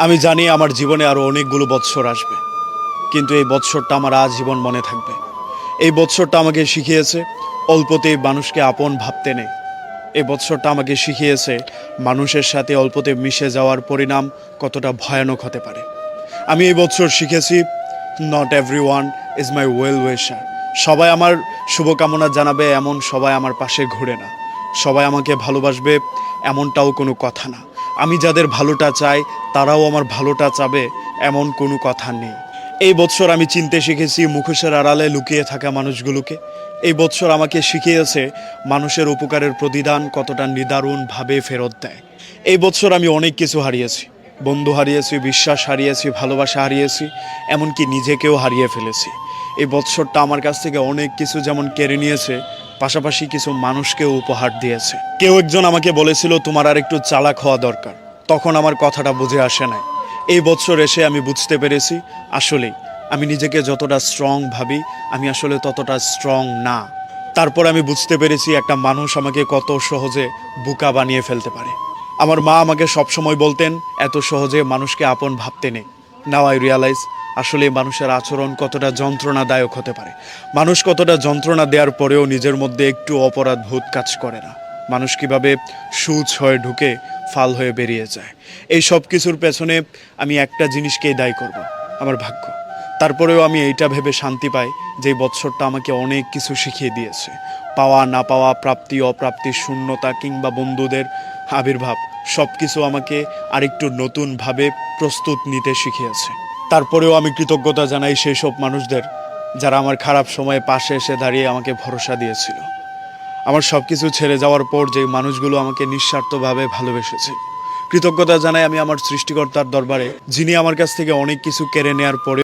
আমি জানি আমার জীবনে আরও অনেকগুলো বৎসর আসবে, কিন্তু এই বৎসরটা আমার আজীবন মনে থাকবে। এই বৎসরটা আমাকে শিখিয়েছে অল্পতেই মানুষকে আপন ভাবতে নেই। এই বৎসরটা আমাকে শিখিয়েছে মানুষের সাথে অল্পতে মিশে যাওয়ার পরিণাম কতটা ভয়ানক হতে পারে। আমি এই বৎসর শিখেছি not every one is my well উইশার। সবাই আমার শুভকামনা জানাবে এমন সবাই আমার পাশে ঘুরে না। সবাই আমাকে ভালোবাসবে এমনটাও কোনো কথা না। আমি যাদের ভালোটা চাই তারাও আমার ভালোটা চাবে এমন কোনো কথা নেই। এই বৎসর আমি চিনতে শিখেছি মুখোশের আড়ালে লুকিয়ে থাকা মানুষগুলোকে। এই বৎসর আমাকে শিখিয়েছে মানুষের উপকারের প্রতিদান কতটা নিদারুণভাবে ফেরত দেয়। এই বৎসর আমি অনেক কিছু হারিয়েছি। বন্ধু হারিয়েছি, বিশ্বাস হারিয়েছি, ভালোবাসা হারিয়েছি, এমনকি নিজেকেও হারিয়ে ফেলেছি। এই বৎসরটা আমার কাছ থেকে অনেক কিছু যেমন কেড়ে নিয়েছে, পাশাপাশি কিছু মানুষকেও উপহার দিয়েছে। কেউ একজন আমাকে বলেছিল তোমার আর একটু চালাক হওয়া দরকার। তখন আমার কথাটা বুঝে আসে নাই। এই বৎসর এসে আমি বুঝতে পেরেছি আসলেই আমি নিজেকে যতটা স্ট্রং ভাবি আমি আসলে ততটা স্ট্রং না। তারপর আমি বুঝতে পেরেছি একটা মানুষ আমাকে কত সহজে বোকা বানিয়ে ফেলতে পারে। আমার মা আমাকে সবসময় বলতেন এত সহজে মানুষকে আপন ভাবতে নেই। নাও আই রিয়ালাইজ আসলে মানুষের আচরণ কতটা যন্ত্রণাদায়ক হতে পারে। মানুষ কতটা যন্ত্রণা দেওয়ার পরেও নিজের মধ্যে একটু অপরাধ বোধ কাজ করে না। মানুষ কীভাবে সূচ হয়ে ঢুকে ফাল হয়ে বেরিয়ে যায়। এই সব কিছুর পেছনে আমি একটা জিনিসকেই দায়ী করব, আমার ভাগ্য। তারপরেও আমি এইটা ভেবে শান্তি পাই যে এই বৎসরটা আমাকে অনেক কিছু শিখিয়ে দিয়েছে। পাওয়া না পাওয়া, প্রাপ্তি অপ্রাপ্তি, শূন্যতা কিংবা বন্ধুদের আবির্ভাব সব কিছু আমাকে আরেকটু নতুনভাবে প্রস্তুত নিতে শিখিয়েছে। তারপরেও আমি কৃতজ্ঞতা জানাই সেই সব মানুষদের যারা আমার খারাপ সময়ে পাশে এসে দাঁড়িয়ে আমাকে ভরসা দিয়েছিল। আমার সব কিছু ছেড়ে যাওয়ার পর যে মানুষগুলো আমাকে নিঃস্বার্থভাবে ভালোবেসেছে। কৃতজ্ঞতা জানাই আমি আমার সৃষ্টিকর্তার দরবারে, যিনি আমার কাছ থেকে অনেক কিছু কেড়ে নেওয়ার পরে